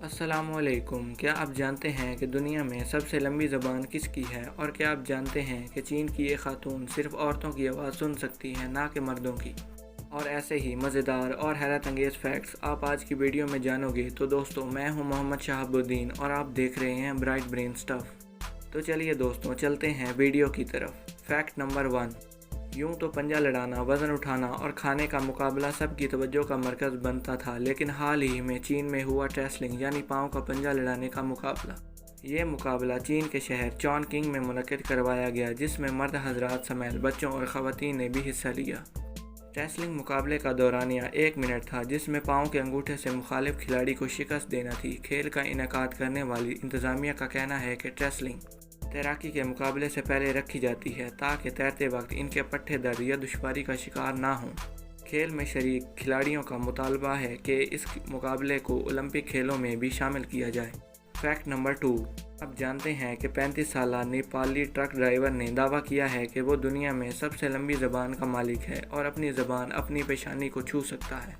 अस्सलाम वालेकुम। क्या आप जानते हैं कि दुनिया में सबसे लंबी ज़बान किसकी है? और क्या आप जानते हैं कि चीन की एक खातून सिर्फ़ औरतों की आवाज़ सुन सकती है, ना कि मर्दों की? और ऐसे ही मज़ेदार और हैरत अंगेज़ फैक्ट्स आप आज की वीडियो में जानोगे। तो दोस्तों, मैं हूं मोहम्मद शहाबुद्दीन और आप देख रहे हैं ब्राइट ब्रेन स्टफ़। तो चलिए दोस्तों, चलते हैं वीडियो की तरफ। Fact number 1। यूं तो पंजा लड़ाना, वज़न उठाना और खाने का मुकाबला सबकी तवज्जो का मरकज़ बनता था, लेकिन हाल ही में चीन में हुआ रेसलिंग यानी पाँव का पंजा लड़ाने का मुकाबला। ये मुकाबला चीन के शहर चॉनकिंग में मुनक़िद करवाया गया, जिसमें मर्द हज़रात समेत बच्चों और ख़वातीन ने भी हिस्सा लिया। रेसलिंग मुकाबले का दौरानिया 1 मिनट था, जिसमें पाँव के अंगूठे से मुखालिफ खिलाड़ी को शिकस्त देना थी। खेल का इनेकाद करने वाली इंतज़ामिया का कहना है कि रेसलिंग तैराकी के मुकाबले से पहले रखी जाती है, ताकि तैरते वक्त इनके पट्टे दर्द या दुश्वारी का शिकार ना हों। खेल में शरीक खिलाड़ियों का मुतालबा है कि इस मुकाबले को ओलंपिक खेलों में भी शामिल किया जाए। Fact number 2। अब जानते हैं कि 35 साला नेपाली ट्रक ड्राइवर ने दावा किया है कि वो दुनिया में सबसे लंबी ज़बान का मालिक है और अपनी ज़बान अपनी पेशानी को छू सकता है।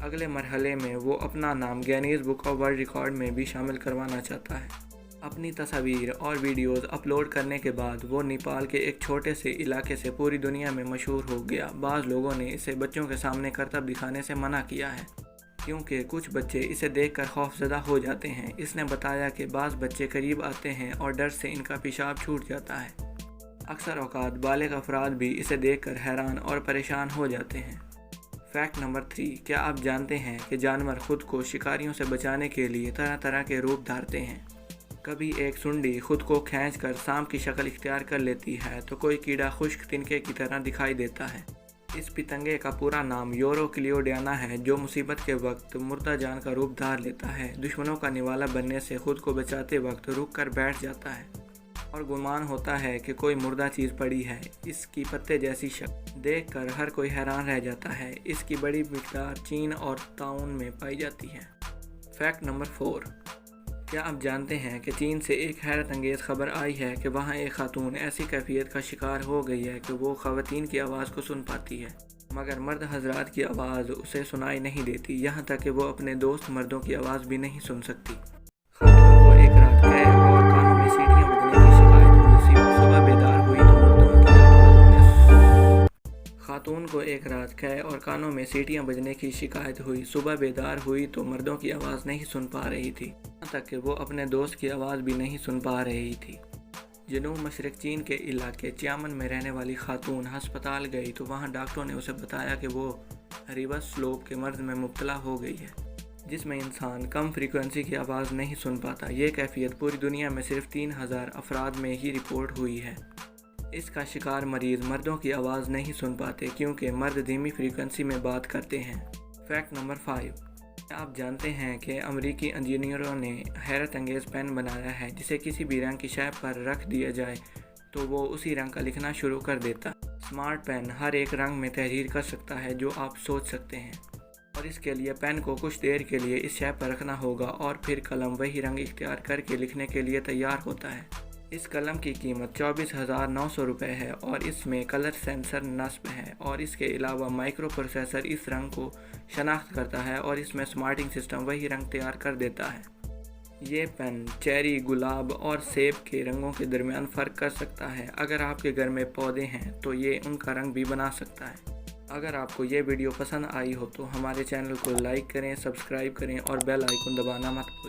अगले मरहले में वो अपना नाम Guinness book of world record में भी शामिल करवाना चाहता है। अपनी तस्वीर और वीडियोस अपलोड करने के बाद वो नेपाल के एक छोटे से इलाके से पूरी दुनिया में मशहूर हो गया। बाज़ लोगों ने इसे बच्चों के सामने करतब दिखाने से मना किया है, क्योंकि कुछ बच्चे इसे देखकर खौफज़दा हो जाते हैं। इसने बताया कि बाज़ बच्चे करीब आते हैं और डर से इनका पेशाब छूट जाता है। अक्सर औक़ात बालिग़ अफराद भी इसे देखकर हैरान और परेशान हो जाते हैं। Fact number 3। क्या आप जानते हैं कि जानवर ख़ुद को शिकारियों से बचाने के लिए तरह तरह के रूप धारते हैं? कभी एक सुंडी खुद को खींचकर सांप की शक्ल इख्तियार कर लेती है, तो कोई कीड़ा खुश्क तिनके की तरह दिखाई देता है। इस पितंगे का पूरा नाम यूरोक्लियोडियाना है, जो मुसीबत के वक्त मुर्दा जान का रूप धार लेता है। दुश्मनों का निवाला बनने से खुद को बचाते वक्त रुक कर बैठ जाता है और गुमान होता है कि कोई मुर्दा चीज़ पड़ी है। इसकी पत्ते जैसी शक्ल देखकर हर कोई हैरान रह जाता है। इसकी बड़ी मिक़दार चीन और ताउन में पाई जाती है। Fact number 4। क्या आप जानते हैं कि चीन से एक हैरत अंगेज़ ख़बर आई है कि वहाँ एक खातून ऐसी कैफियत का शिकार हो गई है कि वो ख़वातीन की आवाज़ को सुन पाती है, मगर मर्द हज़रात की आवाज़ उसे सुनाई नहीं देती। यहाँ तक कि वो अपने दोस्त मर्दों की आवाज़ भी नहीं सुन सकती। खातून को एक रात कैद और कानों में सीटियाँ बजने की शिकायत हुई। सुबह बेदार हुई तो मर्दों की खातून को एक रात कै और कानों में सीटियां बजने की शिकायत हुई। सुबह बेदार हुई तो मर्दों की आवाज़ नहीं सुन पा रही थी, यहाँ तक कि वो अपने दोस्त की आवाज़ भी नहीं सुन पा रही थी। जनूब मशरक़ चीन के इलाके चियामन में रहने वाली खातून हस्पताल गई तो वहाँ डॉक्टरों ने उसे बताया कि वो रिवर्स स्लोप के मर्ज़ में मुब्तला हो गई है, जिसमें इंसान कम फ्रीक्वेंसी की आवाज़ नहीं सुन पाता। ये कैफियत पूरी दुनिया में सिर्फ 3000 अफराद में ही रिपोर्ट हुई है। इसका शिकार मरीज़ मर्दों की आवाज़ नहीं सुन पाते, क्योंकि मर्द धीमी फ्रीक्वेंसी में बात करते हैं। Fact number 5। आप जानते हैं कि अमेरिकी इंजीनियरों ने हैरत अंगेज़ पेन बनाया है, जिसे किसी भी रंग की शय पर रख दिया जाए तो वो उसी रंग का लिखना शुरू कर देता। स्मार्ट पेन हर एक रंग में तहरीर कर सकता है जो आप सोच सकते हैं, और इसके लिए पेन को कुछ देर के लिए इस शय पर रखना होगा और फिर कलम वही रंग इख्तियार करके लिखने के लिए तैयार होता है। इस कलम की कीमत 24,900 रुपये है और इसमें कलर सेंसर नस्ब है, और इसके अलावा माइक्रो प्रोसेसर इस रंग को शनाख्त करता है और इसमें स्मार्टिंग सिस्टम वही रंग तैयार कर देता है। ये पेन चेरी, गुलाब और सेब के रंगों के दरमियान फ़र्क कर सकता है। अगर आपके घर में पौधे हैं तो ये उनका रंग भी बना सकता है। अगर आपको ये वीडियो पसंद आई हो तो हमारे चैनल को लाइक करें, सब्सक्राइब करें और बेल आइकन दबाना मत भूलें।